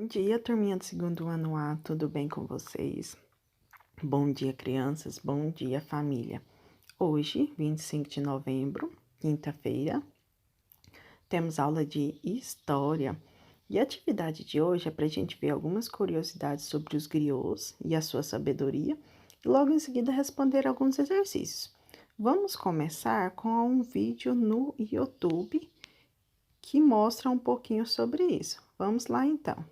Bom dia, turminha do segundo ano A, tudo bem com vocês? Bom dia, crianças, bom dia, família. Hoje, 25 de novembro, quinta-feira, temos aula de História. E a atividade de hoje é para a gente ver algumas curiosidades sobre os griots e a sua sabedoria, e logo em seguida responder alguns exercícios. Vamos começar com um vídeo no YouTube que mostra um pouquinho sobre isso. Vamos lá, então.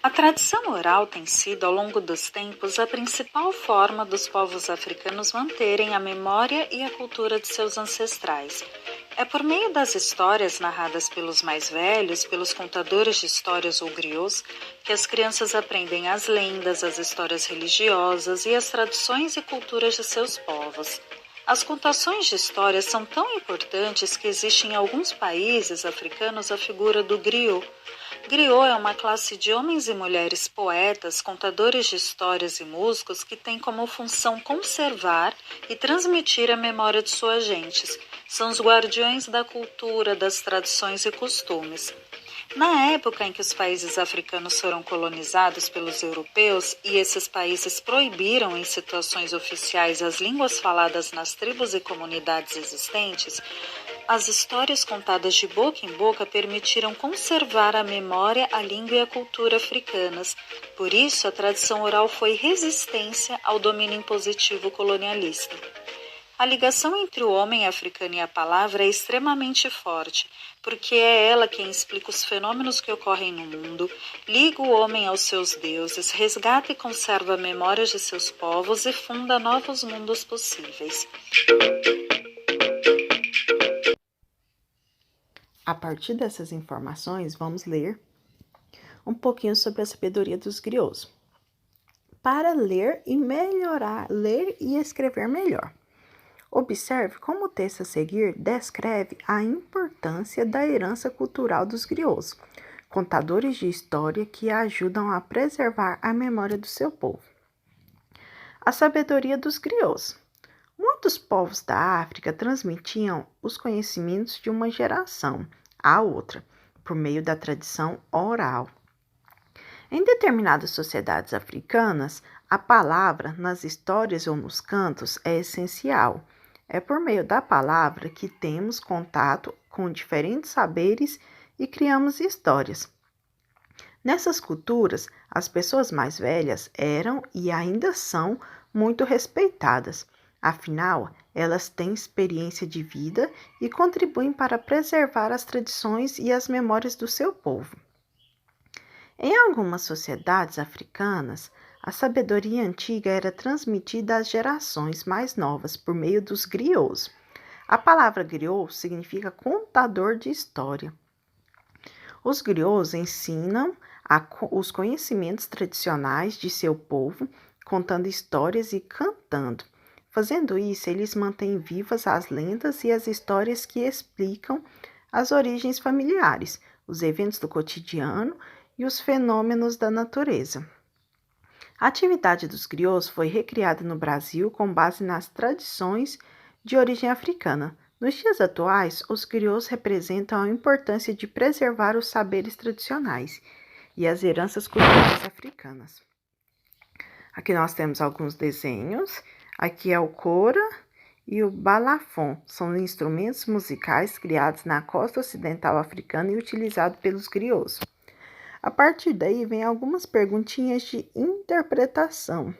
A tradição oral tem sido, ao longo dos tempos, a principal forma dos povos africanos manterem a memória e a cultura de seus ancestrais. É por meio das histórias narradas pelos mais velhos, pelos contadores de histórias ou griots, que as crianças aprendem as lendas, as histórias religiosas e as tradições e culturas de seus povos. As contações de histórias são tão importantes que existe em alguns países africanos a figura do griot. Griot é uma classe de homens e mulheres poetas, contadores de histórias e músicos que têm como função conservar e transmitir a memória de suas gentes. São os guardiões da cultura, das tradições e costumes. Na época em que os países africanos foram colonizados pelos europeus e esses países proibiram em situações oficiais as línguas faladas nas tribos e comunidades existentes, as histórias contadas de boca em boca permitiram conservar a memória, a língua e a cultura africanas. Por isso, a tradição oral foi resistência ao domínio impositivo colonialista. A ligação entre o homem africano e a palavra é extremamente forte, porque é ela quem explica os fenômenos que ocorrem no mundo, liga o homem aos seus deuses, resgata e conserva memórias de seus povos e funda novos mundos possíveis. A partir dessas informações, vamos ler um pouquinho sobre a sabedoria dos griots. Para ler e escrever melhor. Observe como o texto a seguir descreve a importância da herança cultural dos griots, contadores de história que ajudam a preservar a memória do seu povo. A sabedoria dos griots. Muitos povos da África transmitiam os conhecimentos de uma geração à outra, por meio da tradição oral. Em determinadas sociedades africanas, a palavra, nas histórias ou nos cantos, é essencial. É por meio da palavra que temos contato com diferentes saberes e criamos histórias. Nessas culturas, as pessoas mais velhas eram e ainda são muito respeitadas. Afinal, elas têm experiência de vida e contribuem para preservar as tradições e as memórias do seu povo. Em algumas sociedades africanas, a sabedoria antiga era transmitida às gerações mais novas por meio dos griots. A palavra griot significa contador de história. Os griots ensinam os conhecimentos tradicionais de seu povo, contando histórias e cantando. Fazendo isso, eles mantêm vivas as lendas e as histórias que explicam as origens familiares, os eventos do cotidiano e os fenômenos da natureza. A atividade dos griots foi recriada no Brasil com base nas tradições de origem africana. Nos dias atuais, os griots representam a importância de preservar os saberes tradicionais e as heranças culturais africanas. Aqui nós temos alguns desenhos. Aqui é o cora e o balafon. São instrumentos musicais criados na costa ocidental africana e utilizados pelos griots. A partir daí, vem algumas perguntinhas de interpretação.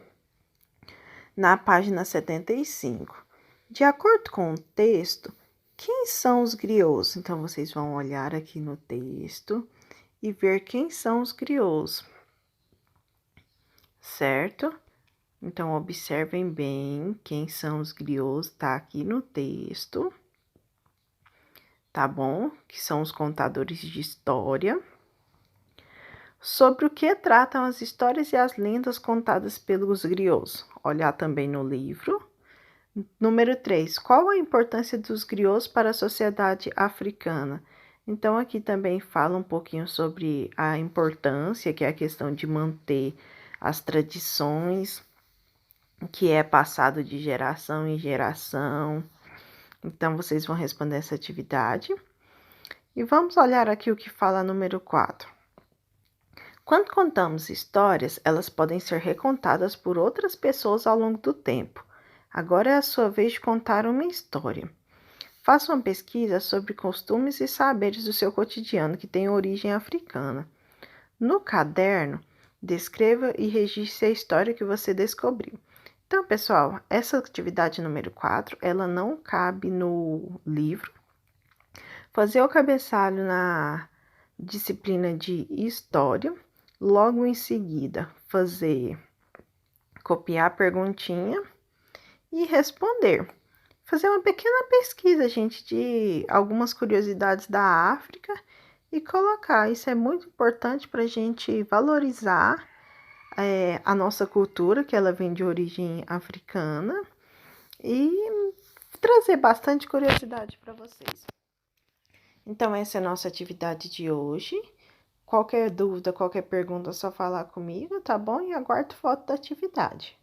Na página 75. De acordo com o texto, quem são os griots? Então, vocês vão olhar aqui no texto e ver quem são os griots. Certo? Então, observem bem quem são os griots, tá aqui no texto. Tá bom? Que são os contadores de história. Sobre o que tratam as histórias e as lendas contadas pelos griots. Olhar também no livro. Número 3. Qual a importância dos griots para a sociedade africana? Então, aqui também fala um pouquinho sobre a importância, que é a questão de manter as tradições, que é passado de geração em geração. Então, vocês vão responder essa atividade. E vamos olhar aqui o que fala número 4. Quando contamos histórias, elas podem ser recontadas por outras pessoas ao longo do tempo. Agora é a sua vez de contar uma história. Faça uma pesquisa sobre costumes e saberes do seu cotidiano que tem origem africana. No caderno, descreva e registre a história que você descobriu. Então, pessoal, essa atividade número 4, ela não cabe no livro. Fazer o cabeçalho na disciplina de História. Logo em seguida, copiar a perguntinha e responder. Fazer uma pequena pesquisa, gente, de algumas curiosidades da África e colocar. Isso é muito importante para a gente valorizar a nossa cultura, que ela vem de origem africana, e trazer bastante curiosidade para vocês. Então, essa é a nossa atividade de hoje. Qualquer dúvida, qualquer pergunta, é só falar comigo, tá bom? E aguardo foto da atividade.